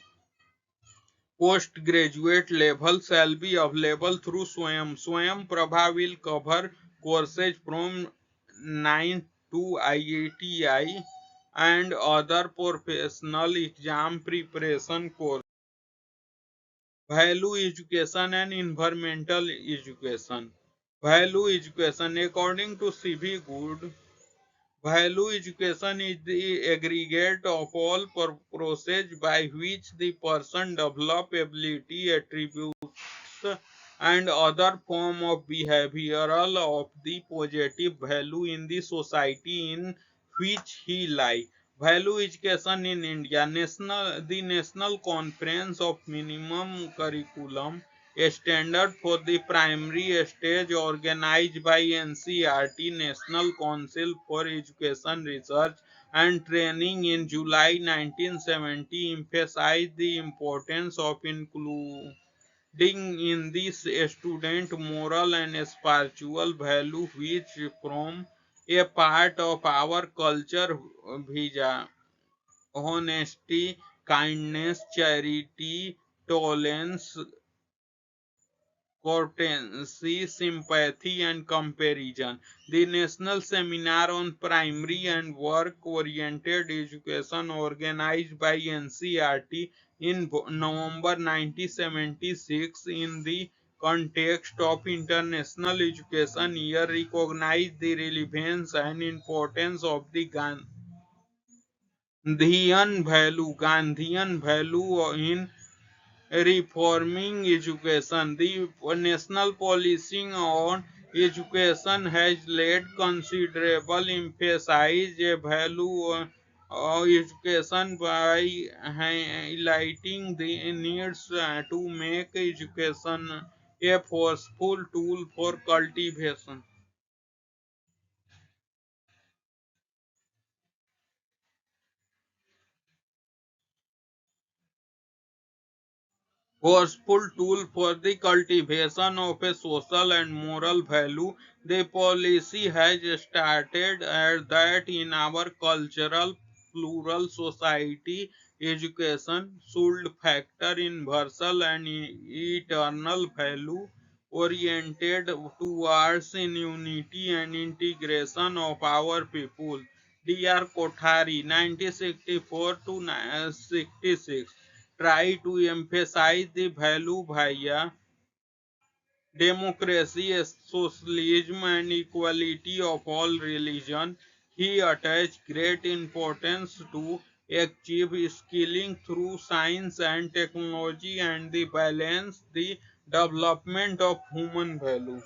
postgraduate level shall be available through Swayam. Swayam Prabha will cover courses from 9 to IITI and other professional exam preparation courses. Value education and environmental education. Value education, according to C.V. Good, value education is the aggregate of all processes by which the person develops ability, attributes, and other form of behavioral of the positive value in the society in which he lies. Value education in India. The National Conference of Minimum Curriculum standard for the primary stage organized by NCERT National Council for Education Research and Training in July 1970 emphasized the importance of including in this student moral and spiritual value which form a part of our culture visa honesty, kindness, charity, tolerance, courtesy, sympathy, and comparison. The National Seminar on Primary and Work-Oriented Education organized by NCERT in November 1976 in the context of International Education Year recognized the relevance and importance of the Gandhian value in reforming education. The national policy on education has laid considerable emphasis a value of education by highlighting the needs to make education a forceful tool for cultivation. forceful tool for the cultivation of a social and moral value. The policy has started at that in our cultural plural society, education should factor universal and eternal value oriented towards in unity and integration of our people. D.R. Kothari, 1964 to 66, try to emphasize the value via democracy, socialism, and equality of all religion. He attached great importance to achieve skilling through science and technology and the balance the development of human value.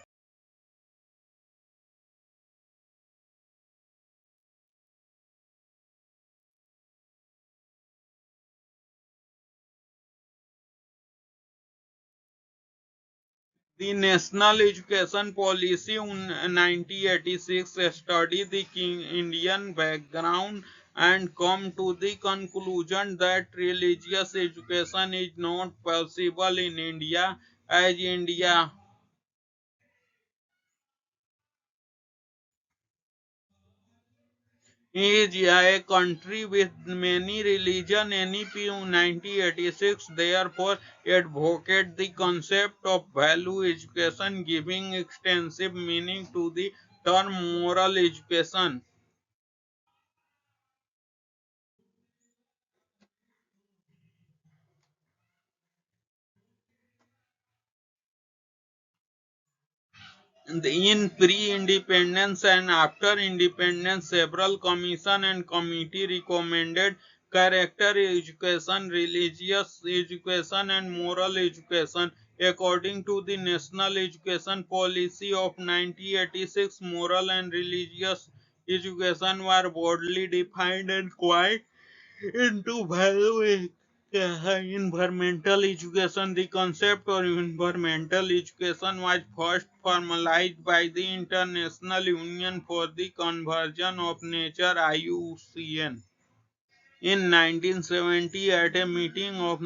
The National Education Policy in 1986 studied the Indian background and come to the conclusion that religious education is not possible in India, as India is a country with many religions. NEP 1986 therefore advocate the concept of value education, giving extensive meaning to the term moral education. In pre-independence and after independence, several commission and committee recommended character education, religious education, and moral education. According to the National Education Policy of 1986, moral and religious education were broadly defined and quite into value environmental education. The concept of environmental education was first formalized by the International Union for the Conservation of Nature IUCN in 1970 at a meeting of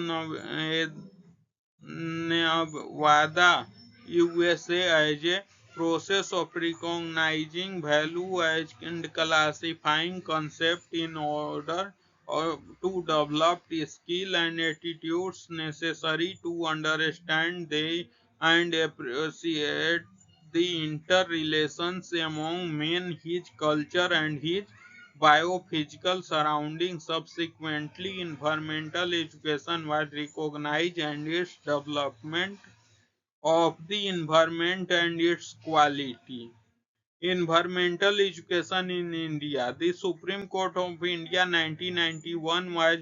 Nevada, USA as a process of recognizing value as and classifying concepts in order to develop the skill and attitudes necessary to understand they and appreciate the interrelations among men, his culture, and his biophysical surroundings. Subsequently, environmental education was recognized and its development of the environment and its quality. Environmental education in India. The Supreme Court of India 1991 was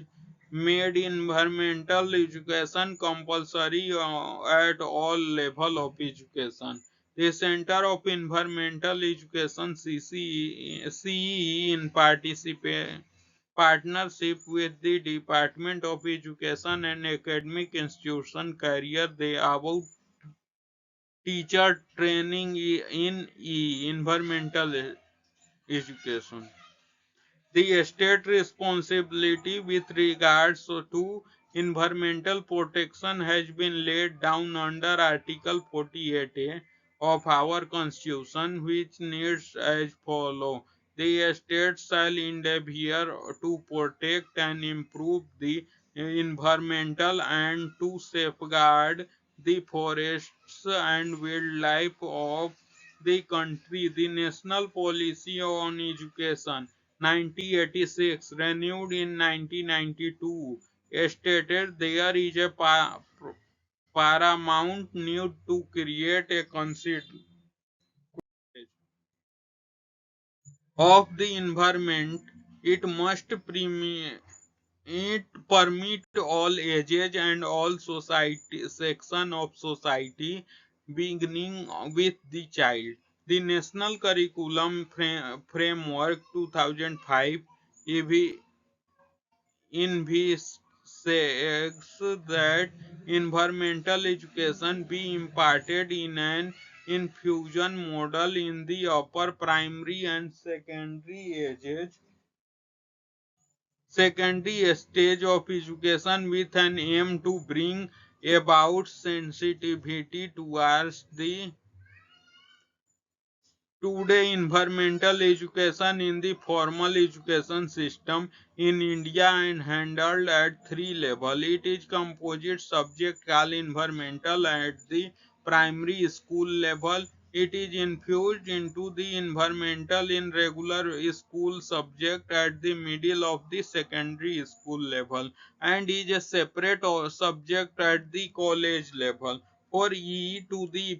made environmental education compulsory at all level of education. The Center of Environmental Education CEE in partnership with the Department of Education and academic institution career they about teacher training in environmental education. The state responsibility with regards to environmental protection has been laid down under Article 48A of our Constitution, which reads as follows. The state shall endeavour to protect and improve the environmental and to safeguard the forests and wildlife of the country. The National Policy on Education 1986, renewed in 1992, stated there is a paramount need to create a concept of the environment. It must it permit all ages and all society section of society, beginning with the child. The National Curriculum Framework 2005 envisages that environmental education be imparted in an infusion model in the upper primary and secondary stage of education with an aim to bring about sensitivity towards the today environmental education in the formal education system in India and handled at three levels. It is composite subject called environmental at the primary school level. It is infused into the environmental in regular school subject at the middle of the secondary school level and is a separate subject at the college level for E to the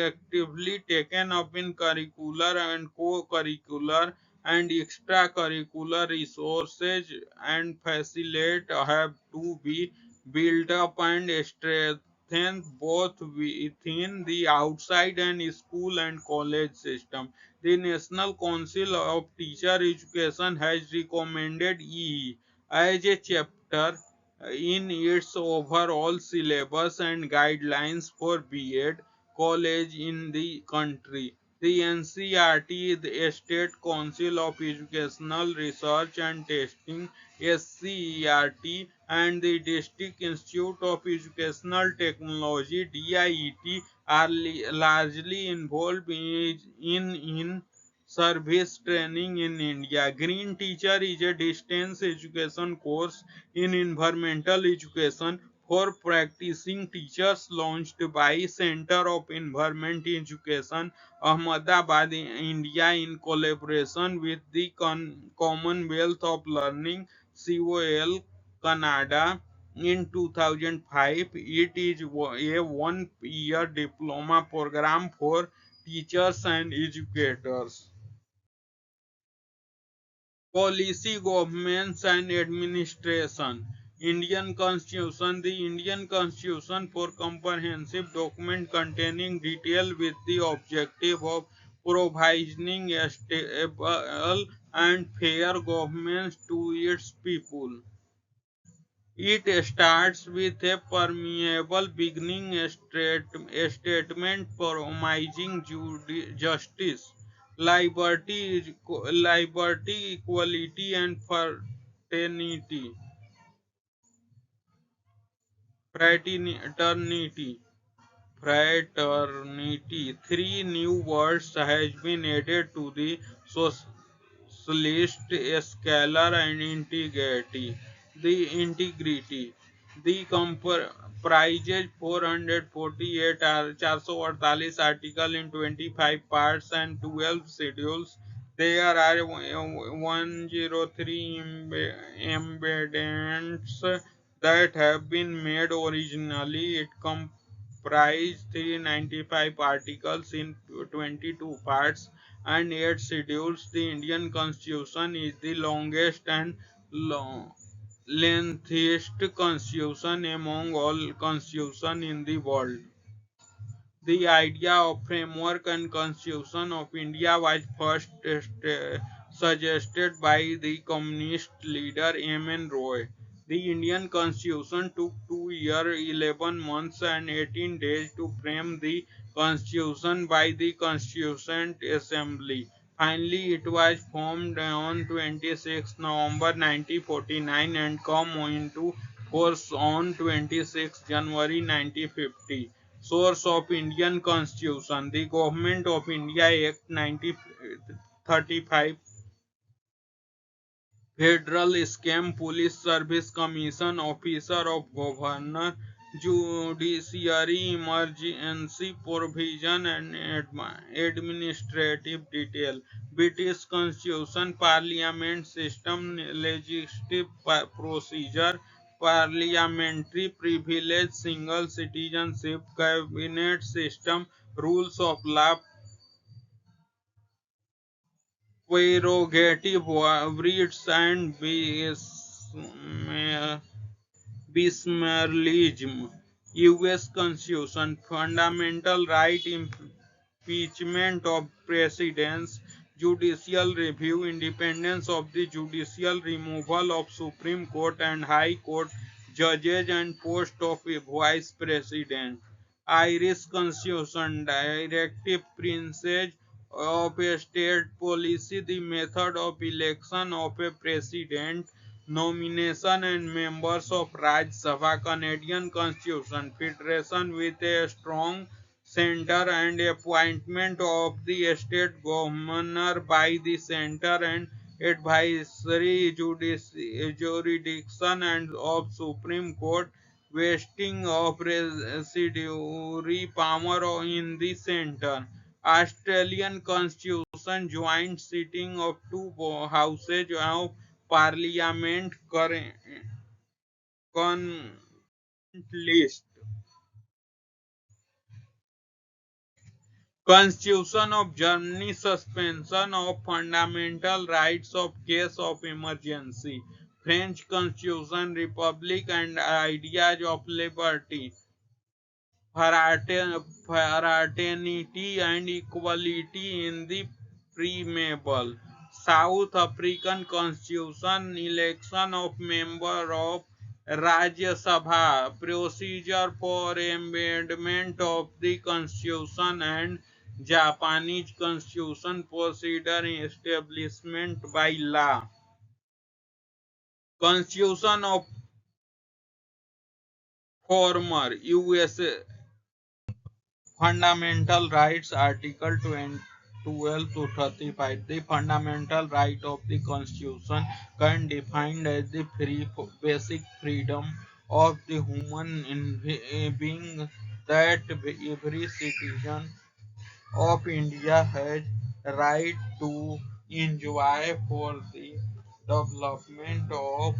actively taken up in curricular and co-curricular and extracurricular resources and facilitate have to be built up and strengthened both within the outside and school and college system. The National Council of Teacher Education has recommended E as a chapter in its overall syllabus and guidelines for B.Ed college in the country. The NCERT, the State Council of Educational Research and Testing (SCERT), and the District Institute of Educational Technology (DIET) are largely involved in service training in India. Green Teacher is a distance education course in environmental education for practicing teachers launched by Center of Environment Education, Ahmedabad, India in collaboration with the Commonwealth of Learning COL Canada. In 2005, it is a one-year diploma program for teachers and educators. Policy, governments and administration. Indian Constitution. The Indian Constitution for comprehensive document containing detail with the objective of providing a stable and fair government to its people. It starts with a permeable beginning statement promising justice, liberty, equality, and fraternity. Fraternity. Three new words has been added to the socialist scalar and integrity. The integrity. The comprises 448 448 articles in 25 parts and 12 schedules. There are 103 embedments that have been made originally. It comprised 395 articles in 22 parts and 8 schedules. The Indian Constitution is the longest and long, lengthiest constitution among all constitutions in the world. The idea of framework and constitution of India was first suggested by the communist leader M.N. Roy. The Indian constitution took 2 years, 11 months and 18 days to frame the constitution by the Constituent Assembly. Finally, it was formed on 26 November 1949 and come into force on 26 January 1950. Source of Indian Constitution. The Government of India Act 1935, Federal Scheme, Police Service Commission, Officer of Governor, Judiciary, Emergency Provision and Administrative Detail. British Constitution, Parliament System, Legislative Procedure, Parliamentary Privilege, Single Citizenship, Cabinet System, Rules of Law, Prerogative, Writs and Bismarckism. U.S. Constitution, Fundamental Right, Impeachment of Presidents, Judicial Review, Independence of the Judicial, Removal of Supreme Court and High Court Judges and Post of a Vice President. Irish Constitution, Directive Principles of a State Policy, the method of election of a President, Nomination and members of Rajya Sabha, Canadian Constitution, Federation with a strong center and appointment of the state governor by the center and advisory jurisdiction and of Supreme Court, vesting of residuary power in the center. Australian Constitution, joint sitting of two houses of Parliament, current list. Constitution of Germany, suspension of fundamental rights of case of emergency. French Constitution, republic and ideas of liberty, fraternity and equality in the preamble. South African Constitution, election of member of Rajya Sabha, procedure for amendment of the Constitution, and Japanese Constitution, procedure establishment by law. Constitution of former USA, Fundamental Rights, Article 12 to 35. The fundamental right of the Constitution can defined as the basic freedom of the human being that every citizen of India has right to enjoy for the development of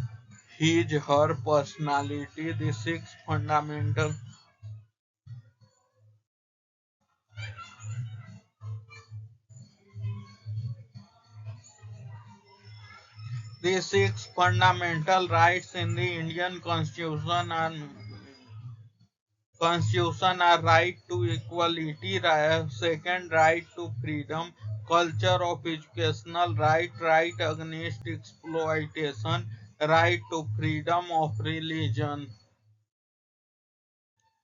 his her personality. The six fundamental The six fundamental rights in the Indian Constitution are right to equality, second right to freedom, culture of educational right against exploitation, right to freedom of religion,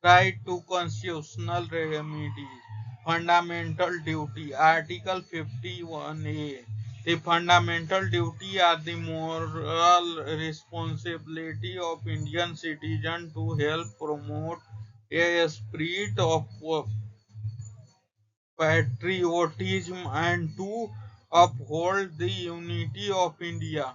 right to constitutional remedies, fundamental duty, Article 51A. The fundamental duty are the moral responsibility of Indian citizens to help promote a spirit of patriotism and to uphold the unity of India.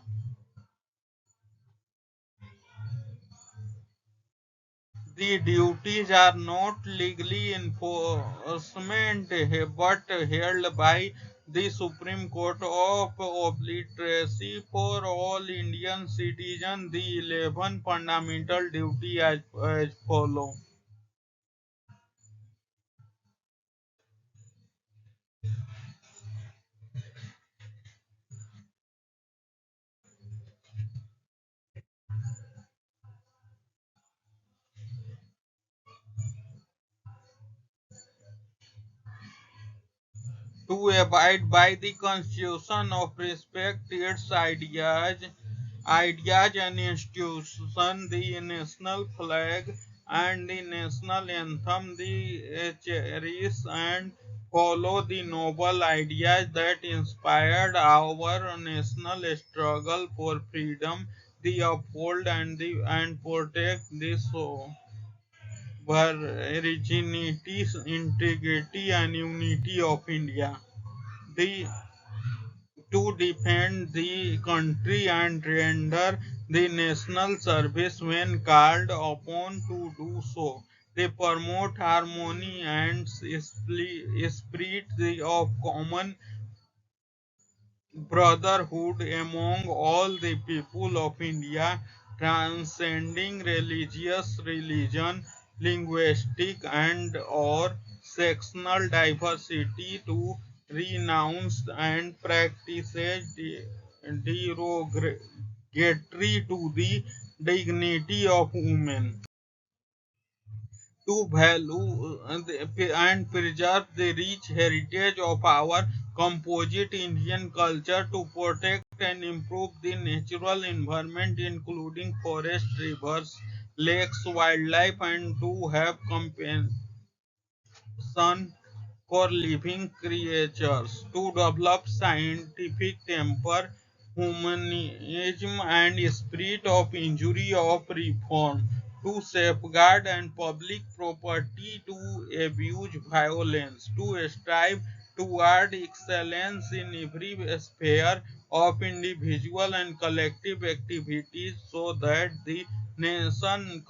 The duties are not legally enforcement but held by the Supreme Court of Obliteracy for all Indian citizens. The 11 fundamental duty as follow. To abide by the Constitution, of respect its ideas and institutions, the national flag and the national anthem, the cherish and follow the noble ideas that inspired our national struggle for freedom, the uphold and protect the sovereignty, integrity and unity of India. The to defend the country and render the national service when called upon to do so. They promote harmony and spirit of common brotherhood among all the people of India, transcending religion, linguistic and or sectional diversity to renounce and practices derogatory to the dignity of women. To value and preserve the rich heritage of our composite Indian culture, to protect and improve the natural environment, including forests, rivers, lakes, wildlife, and to have compassion for living creatures, to develop scientific temper, humanism and spirit of injury of reform to safeguard and public property to abuse violence to strive toward excellence in every sphere of individual and collective activities so that the nation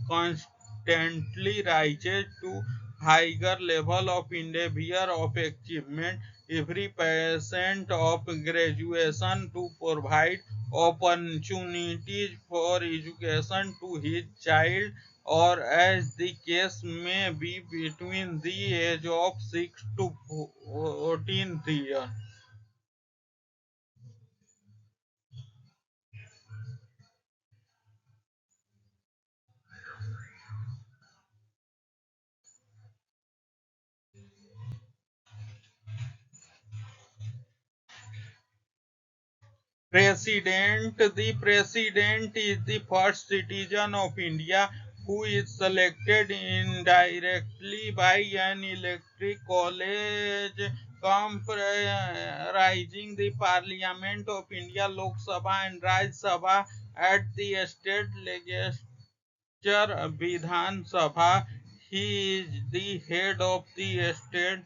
constantly rises to higher level of endeavor of achievement every patient of graduation to provide opportunities for education to his child or as the case may be between the age of 6 to 14 years. President. The President is the first citizen of India who is selected indirectly by an electoral college comprising the Parliament of India, Lok Sabha and Rajya Sabha at the state legislature Vidhan Sabha. He is the head of the state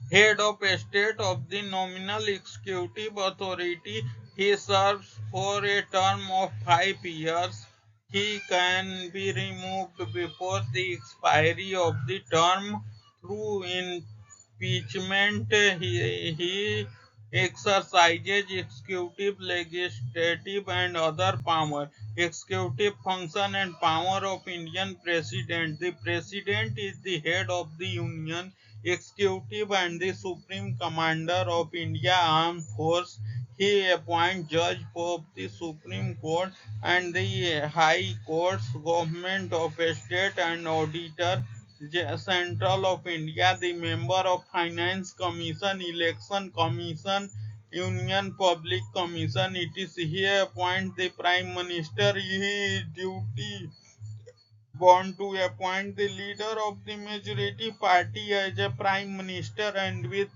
head of state of the nominal executive authority. He serves for a term of 5 years. He can be removed before the expiry of the term through impeachment. He exercises executive, legislative, and other power. Executive function and power of Indian President. The President is the head of the Union Executive and the Supreme Commander of India Armed Force. He appoints judge of the Supreme Court and the High Courts, Government of State and Auditor Central of India, the member of Finance Commission, Election Commission, Union Public Commission. It is he appoint the Prime Minister. His duty born to appoint the leader of the majority party as a prime minister and with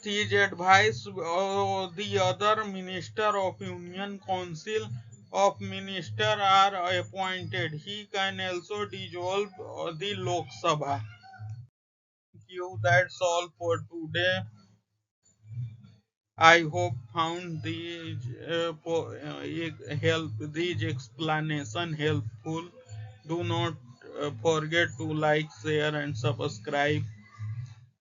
his advice the other minister of union council of minister are appointed. He can also dissolve the Lok Sabha. Thank you. That's all for today. I hope found these explanation helpful. Do not forget to like, share, and subscribe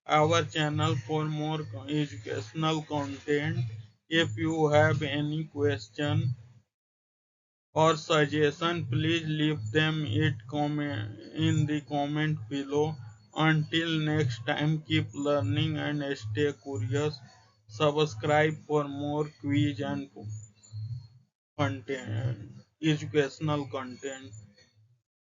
our channel for more educational content. If you have any question or suggestion, please leave them in the comment below. Until next time, keep learning and stay curious. Subscribe for more quiz and content, educational content.